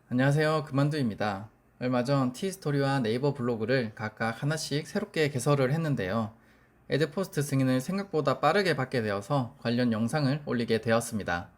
안녕하세요. 금만두입니다. 얼마 전 티스토리와 네이버 블로그를 각각 하나씩 새롭게 개설을 했는데요. 애드포스트 승인을 생각보다 빠르게 받게 되어서 관련 영상을 올리게 되었습니다.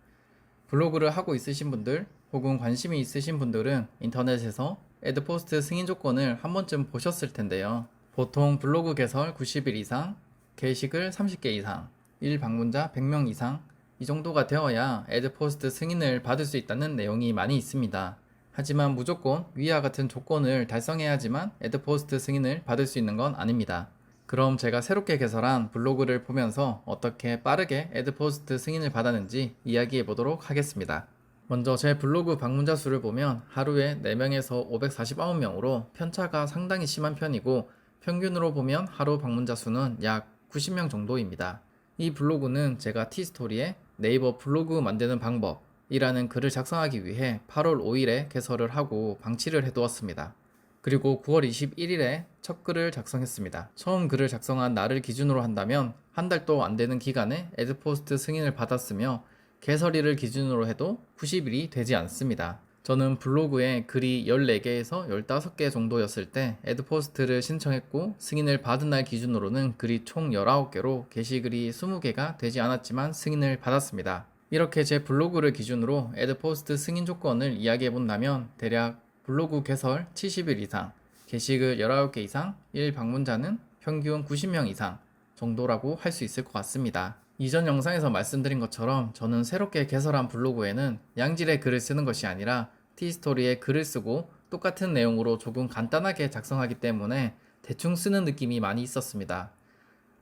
블로그를 하고 있으신 분들 혹은 관심이 있으신 분들은 인터넷에서 애드포스트 승인 조건을 한 번쯤 보셨을 텐데요. 보통 블로그 개설 90일 이상, 게시글 30개 이상, 1방문자 100명 이상 이 정도가 되어야 애드포스트 승인을 받을 수 있다는 내용이 많이 있습니다. 하지만 무조건 위와 같은 조건을 달성해야지만 애드포스트 승인을 받을 수 있는 건 아닙니다. 그럼 제가 새롭게 개설한 블로그를 보면서 어떻게 빠르게 애드포스트 승인을 받았는지 이야기해 보도록 하겠습니다. 먼저 제 블로그 방문자 수를 보면 하루에 4명에서 549명으로 편차가 상당히 심한 편이고 평균으로 보면 하루 방문자 수는 약 90명 정도입니다. 이 블로그는 제가 티스토리에 네이버 블로그 만드는 방법이라는 글을 작성하기 위해 8월 5일에 개설을 하고 방치를 해두었습니다. 그리고 9월 21일에 첫 글을 작성했습니다. 처음 글을 작성한 날을 기준으로 한다면 한 달도 안 되는 기간에 애드포스트 승인을 받았으며 개설일을 기준으로 해도 90일이 되지 않습니다. 저는 블로그에 글이 14개에서 15개 정도였을 때 애드포스트를 신청했고 승인을 받은 날 기준으로는 글이 총 19개로 게시글이 20개가 되지 않았지만 승인을 받았습니다. 이렇게 제 블로그를 기준으로 애드포스트 승인 조건을 이야기해 본다면 대략 블로그 개설 70일 이상, 게시글 19개 이상, 1방문자는 평균 90명 이상 정도라고 할 수 있을 것 같습니다. 이전 영상에서 말씀드린 것처럼 저는 새롭게 개설한 블로그에는 양질의 글을 쓰는 것이 아니라 티스토리에 글을 쓰고 똑같은 내용으로 조금 간단하게 작성하기 때문에 대충 쓰는 느낌이 많이 있었습니다.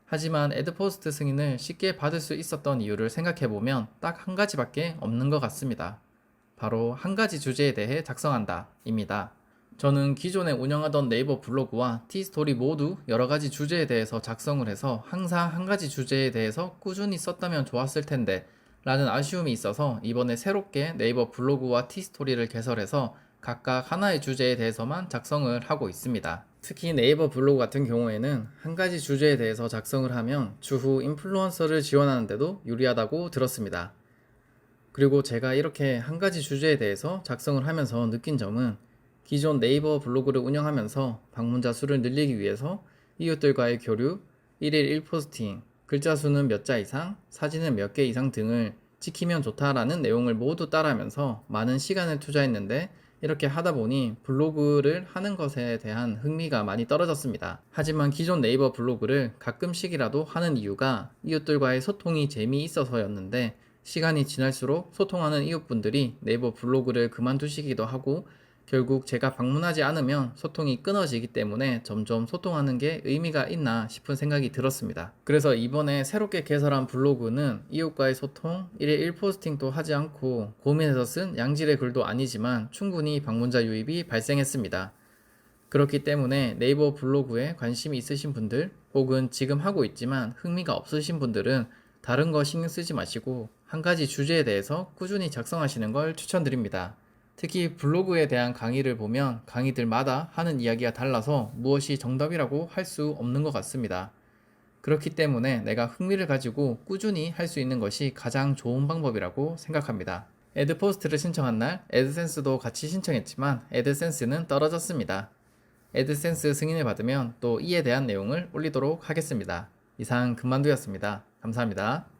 하지만 애드포스트 승인을 쉽게 받을 수 있었던 이유를 생각해보면 딱 한 가지밖에 없는 것 같습니다. 바로 한 가지 주제에 대해 작성한다 입니다. 저는 기존에 운영하던 네이버 블로그와 티스토리 모두 여러 가지 주제에 대해서 작성을 해서 항상 한 가지 주제에 대해서 꾸준히 썼다면 좋았을 텐데 라는 아쉬움이 있어서 이번에 새롭게 네이버 블로그와 티스토리를 개설해서 각각 하나의 주제에 대해서만 작성을 하고 있습니다. 특히 네이버 블로그 같은 경우에는 한 가지 주제에 대해서 작성을 하면 추후 인플루언서를 지원하는 데도 유리하다고 들었습니다. 그리고 제가 이렇게 한 가지 주제에 대해서 작성을 하면서 느낀 점은 기존 네이버 블로그를 운영하면서 방문자 수를 늘리기 위해서 이웃들과의 교류, 1일 1포스팅, 글자 수는 몇 자 이상, 사진은 몇 개 이상 등을 지키면 좋다라는 내용을 모두 따라하면서 많은 시간을 투자했는데 이렇게 하다 보니 블로그를 하는 것에 대한 흥미가 많이 떨어졌습니다. 하지만 기존 네이버 블로그를 가끔씩이라도 하는 이유가 이웃들과의 소통이 재미있어서였는데 시간이 지날수록 소통하는 이웃분들이 네이버 블로그를 그만두시기도 하고 결국 제가 방문하지 않으면 소통이 끊어지기 때문에 점점 소통하는 게 의미가 있나 싶은 생각이 들었습니다. 그래서 이번에 새롭게 개설한 블로그는 이웃과의 소통, 1일 1포스팅도 하지 않고 고민해서 쓴 양질의 글도 아니지만 충분히 방문자 유입이 발생했습니다. 그렇기 때문에 네이버 블로그에 관심이 있으신 분들 혹은 지금 하고 있지만 흥미가 없으신 분들은 다른 거 신경 쓰지 마시고 한 가지 주제에 대해서 꾸준히 작성하시는 걸 추천드립니다. 특히 블로그에 대한 강의를 보면 강의들마다 하는 이야기가 달라서 무엇이 정답이라고 할 수 없는 것 같습니다. 그렇기 때문에 내가 흥미를 가지고 꾸준히 할 수 있는 것이 가장 좋은 방법이라고 생각합니다. 애드포스트를 신청한 날 애드센스도 같이 신청했지만 애드센스는 떨어졌습니다. 애드센스 승인을 받으면 또 이에 대한 내용을 올리도록 하겠습니다. 이상 금만두였습니다. 감사합니다.